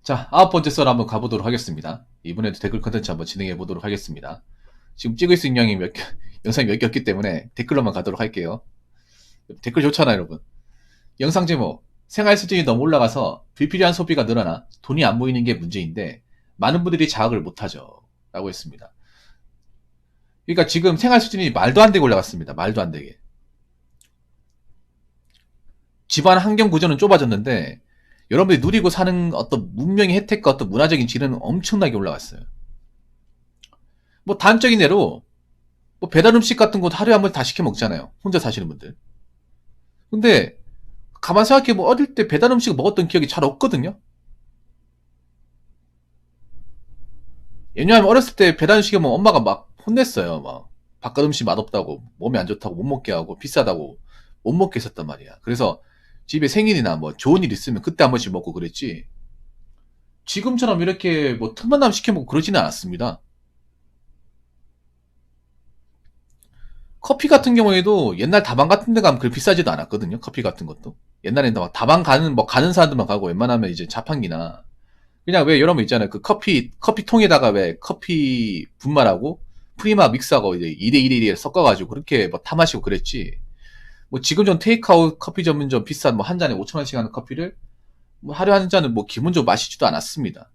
자, 9번째 썰 한번 가보도록 하겠습니다. 이번에도 댓글 컨텐츠 한번 진행해 보도록 하겠습니다. 지금 찍을 수 있는 양이 영상이 몇 개 없기 때문에 댓글로만 가도록 할게요. 댓글 좋잖아요, 여러분. 영상 제목, 생활 수준이 너무 올라가서 불필요한 소비가 늘어나 돈이 안 모이는 게 문제인데 많은 분들이 자학을 못하죠. 라고 했습니다. 그러니까 지금 생활 수준이 말도 안 되게 올라갔습니다. 말도 안 되게. 집안 환경 구조는 좁아졌는데 여러분들이 누리고 사는 어떤 문명의 혜택과 어떤 문화적인 질은 엄청나게 올라갔어요. 뭐 단적인 예로 뭐 배달 음식 같은 거 하루에 한 번 다 시켜 먹잖아요. 혼자 사시는 분들. 근데 가만 생각해 보면 어릴 때 배달 음식을 먹었던 기억이 잘 없거든요. 왜냐하면 어렸을 때 배달 음식에 뭐 엄마가 막 혼냈어요. 막 바깥 음식 맛없다고, 몸에 안 좋다고, 못 먹게 하고, 비싸다고 못 먹게 했었단 말이야. 그래서 집에 생일이나 뭐 좋은 일 있으면 그때 한 번씩 먹고 그랬지. 지금처럼 이렇게 뭐 틈만 나면 시켜 먹고 그러지는 않았습니다. 커피 같은 경우에도 옛날 다방 같은 데 가면 그렇게 비싸지도 않았거든요. 커피 같은 것도. 옛날에는 막 다방 가는, 뭐 가는 사람들만 가고 웬만하면 이제 자판기나. 그냥 왜 여러분 있잖아요. 그 커피통에다가 왜 커피 분말하고 프리마 믹스하고 이제 2대1에 섞어가지고 그렇게 뭐 타 마시고 그랬지. 뭐 지금 전 테이크아웃 커피 전문점 비싼 뭐 한 잔에 5,000원씩 하는 커피를 뭐 하루에 한 잔은 뭐 기본적으로 마시지도 않았습니다.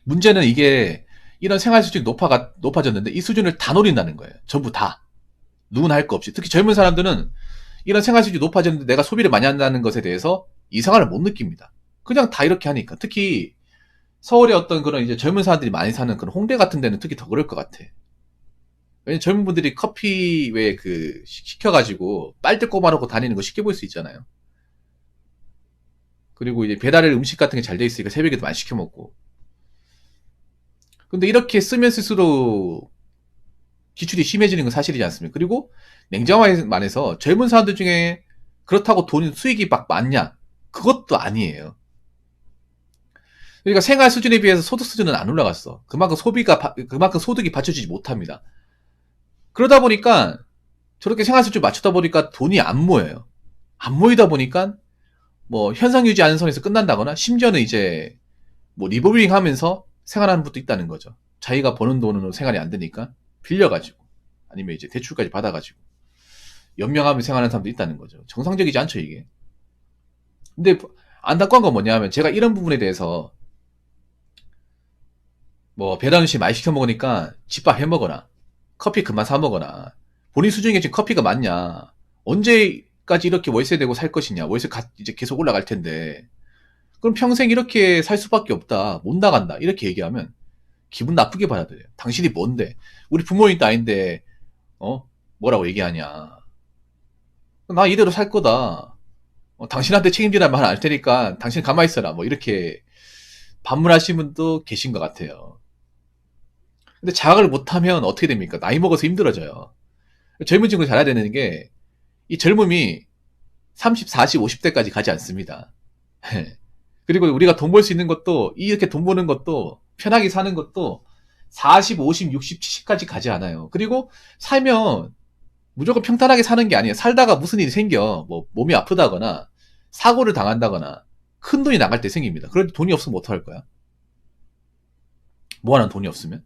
문제는 이게 이런 생활 수준이 높아졌는데 이 수준을 다 노린다는 거예요. 전부 다. 누구나 할 거 없이. 특히 젊은 사람들은 이런 생활 수준이 높아졌는데 내가 소비를 많이 한다는 것에 대해서 이상함을 못 느낍니다. 그냥 다 이렇게 하니까. 특히 서울의 어떤 그런 이제 젊은 사람들이 많이 사는 그런 홍대 같은 데는 특히 더 그럴 것 같아. 왜냐면 젊은 분들이 커피 왜 그 시켜가지고 빨대 꼽아놓고 다니는 거 쉽게 볼 수 있잖아요. 그리고 이제 배달 음식 같은 게 잘 돼 있으니까 새벽에도 많이 시켜 먹고. 근데 이렇게 쓰면 쓸수록 지출이 심해지는 건 사실이지 않습니까? 그리고 냉정하게 말해서 젊은 사람들 중에 그렇다고 돈 수익이 막 많냐? 그것도 아니에요. 그러니까 생활 수준에 비해서 소득 수준은 안 올라갔어. 그만큼 소득이 받쳐주지 못합니다. 그러다 보니까 저렇게 생활 수준 맞추다 보니까 돈이 안 모여요. 안 모이다 보니까 뭐 현상 유지 하는 선에서 끝난다거나 심지어는 이제 뭐 리볼빙 하면서 생활하는 분도 있다는 거죠. 자기가 버는 돈으로 생활이 안 되니까 빌려가지고 아니면 이제 대출까지 받아가지고 연명하며 생활하는 사람도 있다는 거죠. 정상적이지 않죠 이게. 근데 안타까운 건 뭐냐면 제가 이런 부분에 대해서 뭐 배달 음식 많이 시켜 먹으니까 집밥 해 먹어라. 커피 그만 사 먹어라. 본인 수준에 지금 커피가 많냐. 언제까지 이렇게 월세 내고 살 것이냐. 이제 계속 올라갈 텐데. 그럼 평생 이렇게 살 수밖에 없다. 못 나간다. 이렇게 얘기하면 기분 나쁘게 받아들여요. 당신이 뭔데? 우리 부모님도 아닌데, 어? 뭐라고 얘기하냐. 나 이대로 살 거다. 당신한테 책임지란 말 안 할 테니까 당신 가만히 있어라. 뭐 이렇게 반문하시는 분도 계신 것 같아요. 근데 자각을 못하면 어떻게 됩니까? 나이 먹어서 힘들어져요. 젊은 친구 잘해야 되는 게, 이 젊음이 30, 40, 50대까지 가지 않습니다. 그리고 우리가 돈 벌 수 있는 것도, 이렇게 돈 버는 것도, 편하게 사는 것도 40, 50, 60, 70까지 가지 않아요. 그리고 살면 무조건 평탄하게 사는 게 아니에요. 살다가 무슨 일이 생겨. 뭐 몸이 아프다거나 사고를 당한다거나 큰 돈이 나갈 때 생깁니다. 그런데 돈이 없으면 어떡할 거야? 뭐 하는 돈이 없으면?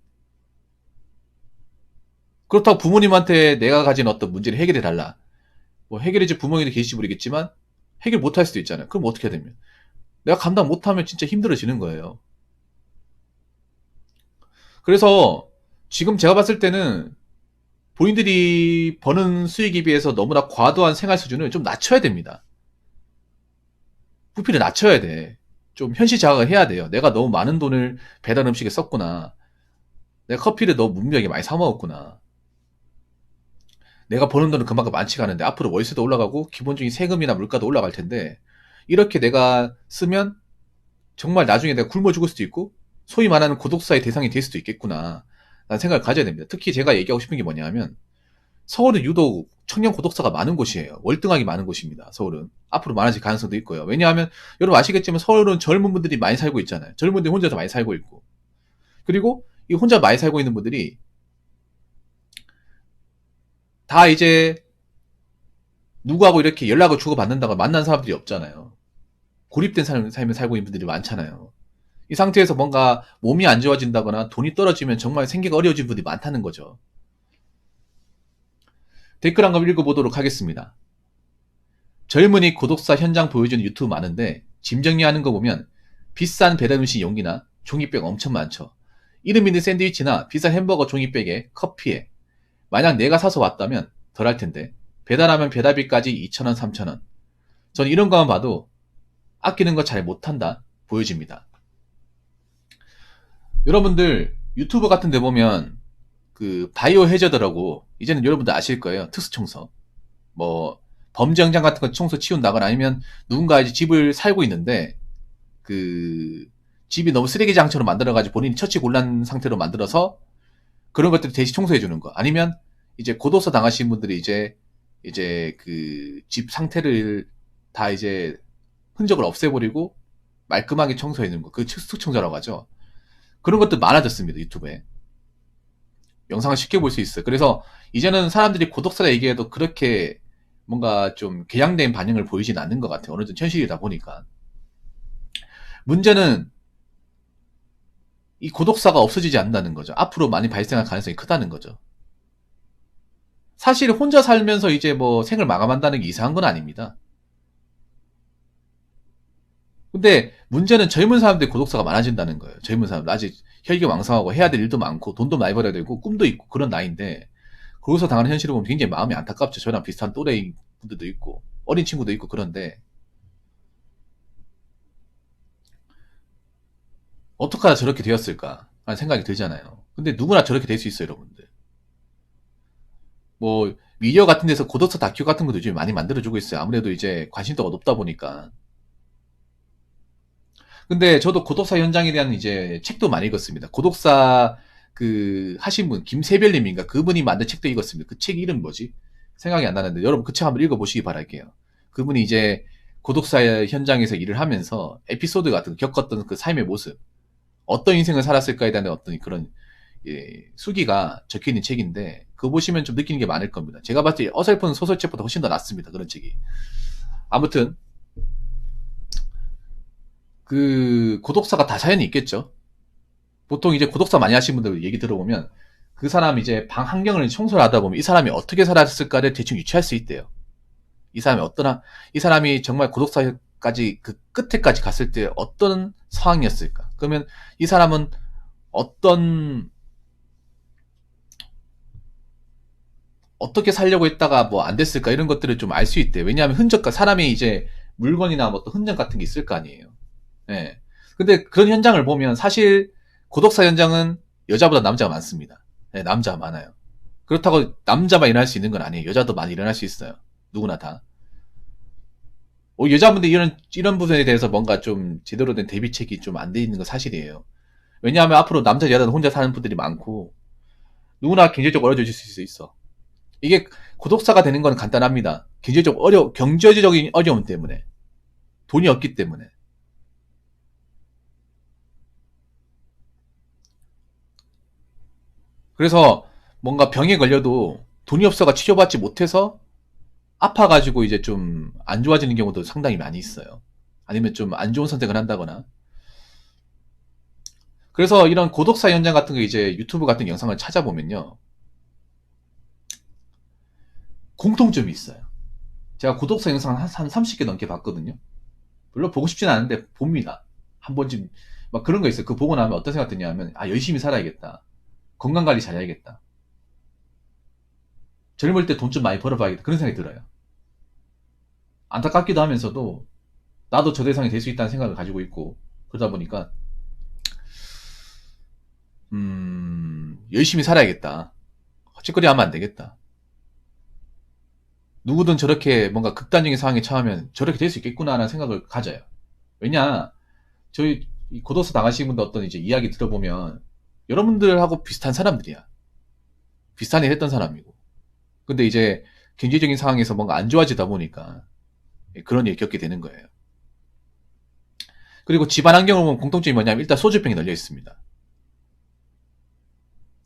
그렇다고 부모님한테 내가 가진 어떤 문제를 해결해 달라. 뭐 해결해줄 부모님도 계실지 모르겠지만 해결 못할 수도 있잖아요. 그럼 어떻게 해야 되면? 내가 감당 못하면 진짜 힘들어지는 거예요. 그래서 지금 제가 봤을 때는 본인들이 버는 수익에 비해서 너무나 과도한 생활 수준을 좀 낮춰야 됩니다. 부피를 낮춰야 돼. 좀 현실 자각을 해야 돼요. 내가 너무 많은 돈을 배달 음식에 썼구나. 내가 커피를 너무 무리하게 많이 사 먹었구나. 내가 버는 돈은 그만큼 많지가 않은데 앞으로 월세도 올라가고 기본적인 세금이나 물가도 올라갈 텐데 이렇게 내가 쓰면 정말 나중에 내가 굶어 죽을 수도 있고 소위 말하는 고독사의 대상이 될 수도 있겠구나 라는 생각을 가져야 됩니다. 특히 제가 얘기하고 싶은 게 뭐냐면 서울은 유독 청년 고독사가 많은 곳이에요. 월등하게 많은 곳입니다. 서울은. 앞으로 많아질 가능성도 있고요. 왜냐하면 여러분 아시겠지만 서울은 젊은 분들이 많이 살고 있잖아요. 젊은 분들이 혼자서 많이 살고 있고. 그리고 이 혼자 많이 살고 있는 분들이 다 이제 누구하고 이렇게 연락을 주고받는다고 만난 사람들이 없잖아요. 고립된 삶을 살고 있는 분들이 많잖아요. 이 상태에서 뭔가 몸이 안 좋아진다거나 돈이 떨어지면 정말 생계가 어려워진 분들이 많다는 거죠. 댓글 한번 읽어보도록 하겠습니다. 젊은이 고독사 현장 보여주는 유튜브 많은데 짐 정리하는 거 보면 비싼 배달 음식 용기나 종이백 엄청 많죠. 이름 있는 샌드위치나 비싼 햄버거 종이백에 커피에 만약 내가 사서 왔다면 덜 할 텐데 배달하면 배달비까지 2,000원, 3,000원. 전 이런 거만 봐도 아끼는 거 잘 못한다 보여집니다. 여러분들 유튜브 같은 데 보면 그 바이오 해저드라고 이제는 여러분들 아실 거예요. 특수청소. 뭐 범죄 현장 같은 거 청소 치운다거나 아니면 누군가 이제 집을 살고 있는데 그 집이 너무 쓰레기장처럼 만들어가지고 본인이 처치곤란 상태로 만들어서 그런 것들을 대신 청소해 주는 거. 아니면 이제 고도서 당하신 분들이 이제 그 집 상태를 다 이제 흔적을 없애버리고 말끔하게 청소해 주는 거. 그 특수청소라고 하죠. 그런 것들 많아졌습니다. 유튜브에. 영상을 쉽게 볼 수 있어요. 그래서 이제는 사람들이 고독사라 얘기해도 그렇게 뭔가 좀 개양된 반응을 보이진 않는 것 같아요. 어느 정도 현실이다 보니까. 문제는 이 고독사가 없어지지 않는다는 거죠. 앞으로 많이 발생할 가능성이 크다는 거죠. 사실 혼자 살면서 이제 뭐 생을 마감한다는 게 이상한 건 아닙니다. 근데 문제는 젊은 사람들이 고독사가 많아진다는 거예요. 젊은 사람들 아직 혈기왕성하고 해야 될 일도 많고 돈도 많이 벌어야 되고 꿈도 있고 그런 나이인데 거기서 당하는 현실을 보면 굉장히 마음이 안타깝죠. 저랑 비슷한 또래 분들도 있고 어린 친구도 있고 그런데 어떻게 하다 저렇게 되었을까 하는 생각이 들잖아요. 근데 누구나 저렇게 될 수 있어요, 여러분들. 뭐 미디어 같은 데서 고독사 다큐 같은 것도 요즘 많이 만들어주고 있어요. 아무래도 이제 관심도가 높다 보니까. 근데 저도 고독사 현장에 대한 이제 책도 많이 읽었습니다. 고독사 그 하신 분 김세별님인가 그분이 만든 책도 읽었습니다. 그 책 이름 뭐지? 생각이 안 나는데 여러분 그 책 한번 읽어보시기 바랄게요. 그분이 이제 고독사 현장에서 일을 하면서 에피소드 같은 거, 겪었던 그 삶의 모습, 어떤 인생을 살았을까에 대한 어떤 그런 수기가 적혀 있는 책인데 그거 보시면 좀 느끼는 게 많을 겁니다. 제가 봤을 때 어설픈 소설책보다 훨씬 더 낫습니다. 그런 책이. 아무튼 그 고독사가 다 사연이 있겠죠. 보통 이제 고독사 많이 하신 분들 얘기 들어보면 그 사람 이제 방 환경을 청소를 하다 보면 이 사람이 어떻게 살았을까를 대충 유추할 수 있대요. 이 사람이 이 사람이 정말 고독사까지 그 끝에까지 갔을 때 어떤 상황이었을까? 그러면 이 사람은 어떻게 살려고 했다가 뭐 안 됐을까? 이런 것들을 좀 알 수 있대요. 왜냐하면 흔적과 사람이 이제 물건이나 뭐 어떤 흔적 같은 게 있을 거 아니에요. 예. 근데 그런 현장을 보면 사실 고독사 현장은 여자보다 남자가 많습니다. 예, 남자가 많아요. 그렇다고 남자만 일어날 수 있는 건 아니에요. 여자도 많이 일어날 수 있어요. 누구나 다. 여자분들 이런 부분에 대해서 뭔가 좀 제대로 된 대비책이 좀 안 돼 있는 건 사실이에요. 왜냐하면 앞으로 남자, 여자는 혼자 사는 분들이 많고 누구나 경제적으로 어려워질 수 있어. 이게 고독사가 되는 건 간단합니다. 경제적인 어려움 때문에. 돈이 없기 때문에. 그래서 뭔가 병에 걸려도 돈이 없어가 치료받지 못해서 아파가지고 이제 좀 안 좋아지는 경우도 상당히 많이 있어요. 아니면 좀 안 좋은 선택을 한다거나. 그래서 이런 고독사 현장 같은 거 이제 유튜브 같은 영상을 찾아보면요. 공통점이 있어요. 제가 고독사 영상 한 30개 넘게 봤거든요. 물론 보고 싶진 않은데 봅니다. 한 번쯤 막 그런 거 있어요. 그거 보고 나면 어떤 생각 드냐면 열심히 살아야겠다. 건강관리 잘해야겠다. 젊을 때 돈 좀 많이 벌어봐야겠다. 그런 생각이 들어요. 안타깝기도 하면서도 나도 저 대상이 될 수 있다는 생각을 가지고 있고 그러다 보니까 열심히 살아야겠다. 헛짓거리 하면 안 되겠다. 누구든 저렇게 뭔가 극단적인 상황에 처하면 저렇게 될 수 있겠구나라는 생각을 가져요. 왜냐, 저희 고도서 당하신 분들 어떤 이제 이야기 들어보면 여러분들하고 비슷한 사람들이야. 비슷한 일 했던 사람이고. 근데 이제 경제적인 상황에서 뭔가 안 좋아지다 보니까 그런 일 겪게 되는 거예요. 그리고 집안 환경을 보면 공통점이 뭐냐면 일단 소주병이 널려 있습니다.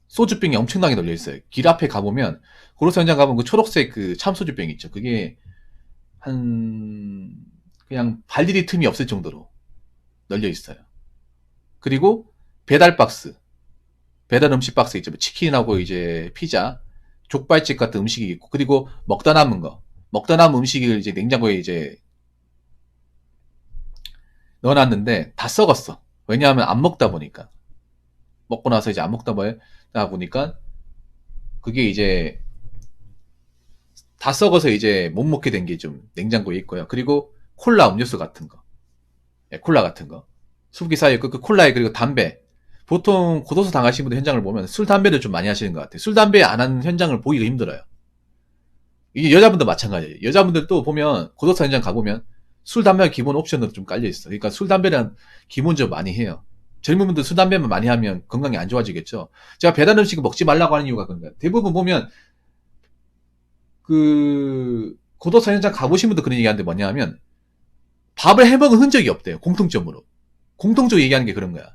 소주병이 엄청나게 널려 있어요. 길 앞에 가보면 고로스 현장 가보면 그 초록색 그 참소주병 있죠. 그게 한 그냥 발 디딜 틈이 없을 정도로 널려 있어요. 그리고 배달 박스, 배달 음식 박스 있죠. 치킨하고 이제 피자, 족발집 같은 음식이 있고, 그리고 먹다 남은 거, 먹다 남은 음식을 이제 냉장고에 이제 넣어놨는데 다 썩었어. 왜냐하면 안 먹다 보니까. 먹고 나서 이제 안 먹다 보니까 그게 이제 다 썩어서 이제 못 먹게 된 게 좀 냉장고에 있고요. 그리고 콜라 음료수 같은 거. 예, 콜라 같은 거. 수북이 쌓여있고, 그 콜라에 그리고 담배. 보통 고도서 당하신 분들 현장을 보면 술, 담배를 좀 많이 하시는 것 같아요. 술, 담배 안 하는 현장을 보기가 힘들어요. 이게 여자분도 마찬가지예요. 여자분들도 보면 고도서 현장 가보면 술, 담배가 기본 옵션으로 좀 깔려있어요. 그러니까 술, 담배는 기본적으로 많이 해요. 젊은 분들 술, 담배만 많이 하면 건강이 안 좋아지겠죠. 제가 배달 음식을 먹지 말라고 하는 이유가 그런 거예요. 대부분 보면 그 고도서 현장 가보신 분도 그런 얘기하는데 뭐냐 하면 밥을 해먹은 흔적이 없대요. 공통점으로. 공통적으로 얘기하는 게 그런 거야.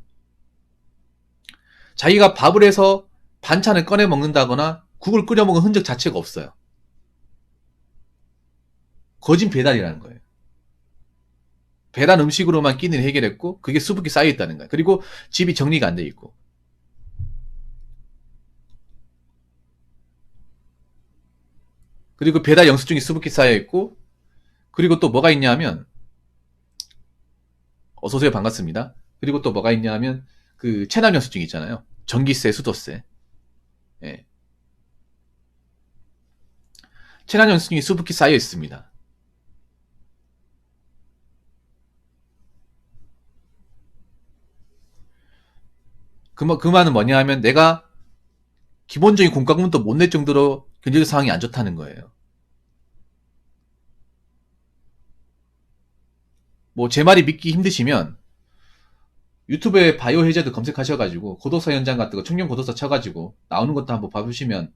자기가 밥을 해서 반찬을 꺼내 먹는다거나 국을 끓여 먹은 흔적 자체가 없어요. 거진 배달이라는 거예요. 배달 음식으로만 끼니를 해결했고 그게 수북이 쌓여있다는 거예요. 그리고 집이 정리가 안 돼 있고. 그리고 배달 영수증이 수북히 쌓여있고, 그리고 또 뭐가 있냐 하면, 어서오세요, 반갑습니다. 그리고 또 뭐가 있냐 하면, 그 체납 영수증 있잖아요. 전기세, 수도세. 예. 체납 영수증이 수북히 쌓여 있습니다. 그 말은 뭐냐 하면 내가 기본적인 공과금도 못 낼 정도로 경제적 상황이 안 좋다는 거예요. 뭐 제 말이 믿기 힘드시면 유튜브에 바이오 해저드 검색하셔가지고 고도서 현장 같은 거 청년 고도서 쳐가지고 나오는 것도 한번 봐보시면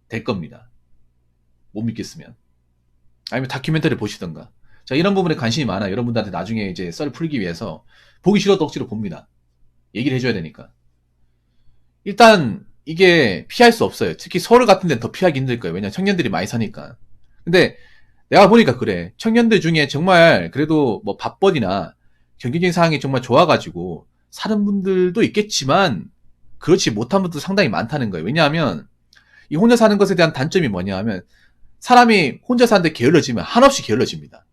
될 겁니다. 못 믿겠으면. 아니면 다큐멘터리 보시던가. 자, 이런 부분에 관심이 많아. 여러분들한테 나중에 이제 썰 풀기 위해서 보기 싫어도 억지로 봅니다. 얘기를 해줘야 되니까. 일단 이게 피할 수 없어요. 특히 서울 같은 데는 더 피하기 힘들 거예요. 왜냐면 청년들이 많이 사니까. 근데 내가 보니까 그래. 청년들 중에 정말 그래도 뭐 밥벌이나 경제적인 상황이 정말 좋아가지고 사는 분들도 있겠지만 그렇지 못한 분들도 상당히 많다는 거예요. 왜냐하면 이 혼자 사는 것에 대한 단점이 뭐냐 하면 사람이 혼자 사는데 게을러지면 한없이 게을러집니다.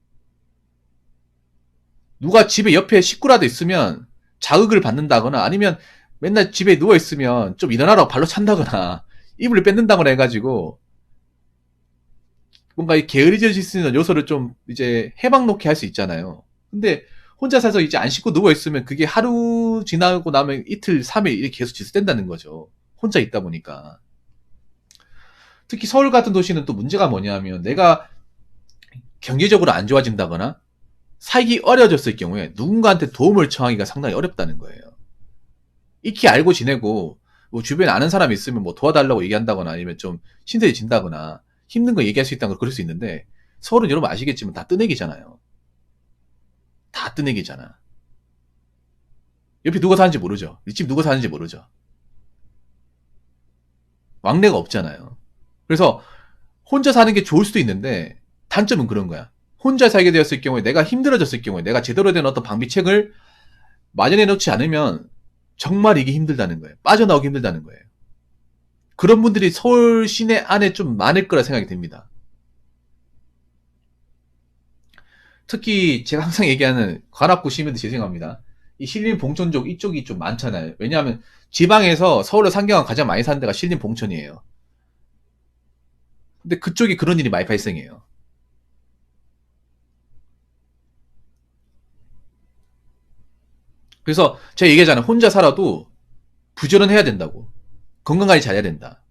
누가 집에 옆에 식구라도 있으면 자극을 받는다거나 아니면 맨날 집에 누워있으면 좀 일어나라고 발로 찬다거나 이불을 뺏는다거나 해가지고 뭔가 게으르질 수 있는 요소를 좀 이제 해방 놓게 할 수 있잖아요. 근데 혼자 사서 이제 안 씻고 누워있으면 그게 하루 지나고 나면 이틀, 3일 이렇게 계속 지속된다는 거죠. 혼자 있다 보니까. 특히 서울 같은 도시는 또 문제가 뭐냐면 내가 경제적으로 안 좋아진다거나 살기 어려졌을 경우에 누군가한테 도움을 청하기가 상당히 어렵다는 거예요. 익히 알고 지내고 뭐 주변에 아는 사람이 있으면 뭐 도와달라고 얘기한다거나 아니면 좀 신세해진다거나 힘든 거 얘기할 수 있다는 걸 그럴 수 있는데 서울은 여러분 아시겠지만 다 뜨내기잖아요. 다 뜨내기잖아. 옆에 누가 사는지 모르죠. 이 집 누가 사는지 모르죠. 왕래가 없잖아요. 그래서 혼자 사는 게 좋을 수도 있는데 단점은 그런 거야. 혼자 살게 되었을 경우에 내가 힘들어졌을 경우에 내가 제대로 된 어떤 방비책을 마련해 놓지 않으면 정말 이게 힘들다는 거예요. 빠져나오기 힘들다는 거예요. 그런 분들이 서울 시내 안에 좀 많을 거라 생각이 됩니다. 특히 제가 항상 얘기하는 관악구 시민들 죄송합니다. 이 신림 봉천쪽 이쪽이 좀 많잖아요. 왜냐하면 지방에서 서울로 상경한 가장 많이 사는 데가 신림 봉천이에요. 근데 그쪽이 그런 일이 많이 발생해요. 그래서 제가 얘기하잖아요. 혼자 살아도 부지런해야 된다고. 건강관리 잘해야 된다.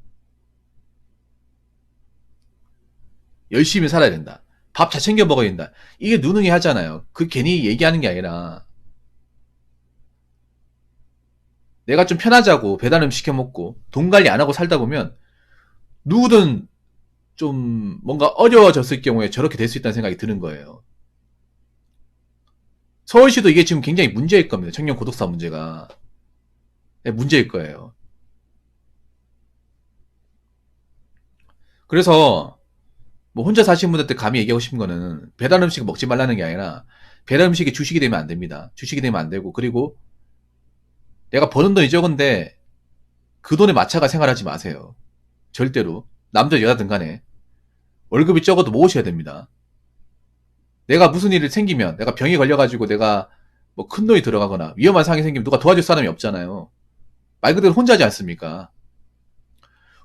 열심히 살아야 된다. 밥 잘 챙겨 먹어야 된다. 이게 누누이 하잖아요. 그 괜히 얘기하는 게 아니라 내가 좀 편하자고 배달음 시켜 먹고 돈 관리 안 하고 살다 보면 누구든 좀 뭔가 어려워졌을 경우에 저렇게 될 수 있다는 생각이 드는 거예요. 서울시도 이게 지금 굉장히 문제일 겁니다. 청년 고독사 문제가. 네, 문제일 거예요. 그래서 뭐 혼자 사시는 분들한테 감히 얘기하고 싶은 거는 배달 음식 먹지 말라는 게 아니라 배달 음식이 주식이 되면 안 됩니다. 주식이 되면 안 되고, 그리고 내가 버는 돈이 적은데 그 돈에 맞춰가 생활하지 마세요. 절대로. 남자 여자든 간에 월급이 적어도 모으셔야 됩니다. 내가 무슨 일이 생기면, 내가 병에 걸려가지고 내가 뭐 큰 돈이 들어가거나 위험한 상황이 생기면 누가 도와줄 사람이 없잖아요. 말 그대로 혼자지 않습니까?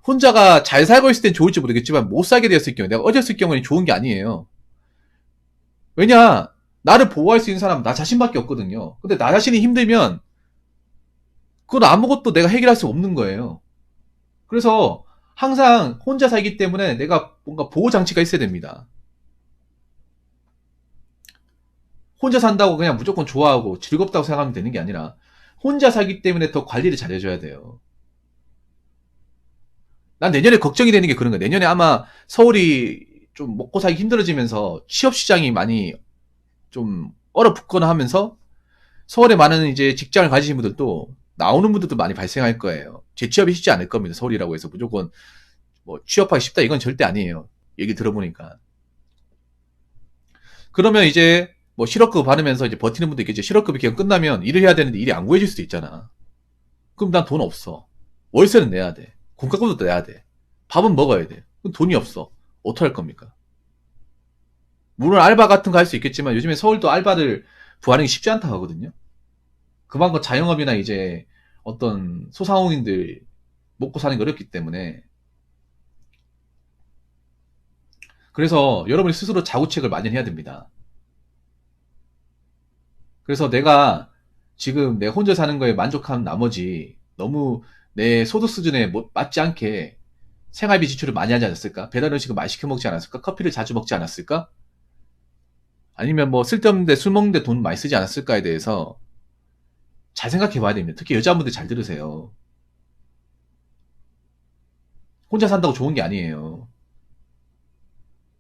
혼자가 잘 살고 있을 땐 좋을지 모르겠지만 못 살게 되었을 경우, 내가 어졌을 경우는 좋은 게 아니에요. 왜냐, 나를 보호할 수 있는 사람은 나 자신밖에 없거든요. 근데 나 자신이 힘들면 그건 아무것도 내가 해결할 수 없는 거예요. 그래서 항상 혼자 살기 때문에 내가 뭔가 보호장치가 있어야 됩니다. 혼자 산다고 그냥 무조건 좋아하고 즐겁다고 생각하면 되는 게 아니라 혼자 살기 때문에 더 관리를 잘해줘야 돼요. 난 내년에 걱정이 되는 게 그런 거야. 내년에 아마 서울이 좀 먹고 살기 힘들어지면서 취업 시장이 많이 좀 얼어붙거나 하면서 서울에 많은 이제 직장을 가지신 분들도 나오는 분들도 많이 발생할 거예요. 재취업이 쉽지 않을 겁니다. 서울이라고 해서 무조건 뭐 취업하기 쉽다 이건 절대 아니에요. 얘기 들어보니까. 그러면 이제 뭐 실업급 받으면서 이제 버티는 분도 있겠죠. 실업급이 그냥 끝나면 일을 해야 되는데 일이 안 구해질 수도 있잖아. 그럼 난 돈 없어. 월세는 내야 돼. 공과금도 내야 돼. 밥은 먹어야 돼. 그럼 돈이 없어. 어떡할 겁니까? 물론 알바 같은 거 할 수 있겠지만 요즘에 서울도 알바를 구하는 게 쉽지 않다 하거든요. 그만큼 자영업이나 이제 어떤 소상공인들 먹고 사는 게 어렵기 때문에, 그래서 여러분이 스스로 자구책을 마련해야 됩니다. 그래서 내가 지금 내 혼자 사는 거에 만족한 나머지 너무 내 소득 수준에 맞지 않게 생활비 지출을 많이 하지 않았을까? 배달 음식을 많이 시켜 먹지 않았을까? 커피를 자주 먹지 않았을까? 아니면 뭐 쓸데없는데 술 먹는데 돈 많이 쓰지 않았을까에 대해서 잘 생각해 봐야 됩니다. 특히 여자분들 잘 들으세요. 혼자 산다고 좋은 게 아니에요.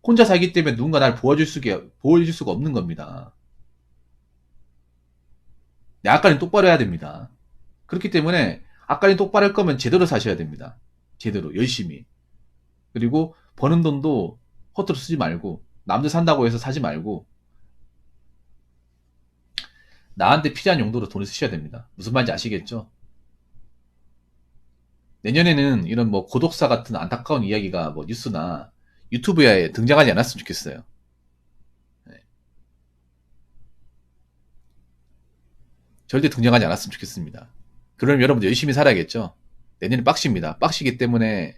혼자 살기 때문에 누군가 나를 보호해줄 수가 없는 겁니다. 내 앞가림 똑바로 해야 됩니다. 그렇기 때문에 앞가림 똑바로 할 거면 제대로 사셔야 됩니다. 제대로, 열심히. 그리고 버는 돈도 허투루 쓰지 말고, 남들 산다고 해서 사지 말고, 나한테 필요한 용도로 돈을 쓰셔야 됩니다. 무슨 말인지 아시겠죠? 내년에는 이런 뭐 고독사 같은 안타까운 이야기가 뭐 뉴스나 유튜브에 등장하지 않았으면 좋겠어요. 네. 절대 등장하지 않았으면 좋겠습니다. 그럼 여러분들 열심히 살아야겠죠? 내년에 빡십니다. 빡시기 때문에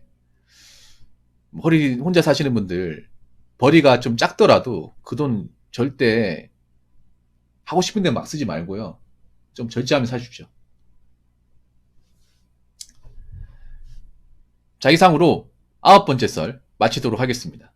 혼자 사시는 분들 벌이가 좀 작더라도 그 돈 절대 하고 싶은 데 막 쓰지 말고요. 좀 절제하면 사십시오. 자, 이상으로 9번째 썰 마치도록 하겠습니다.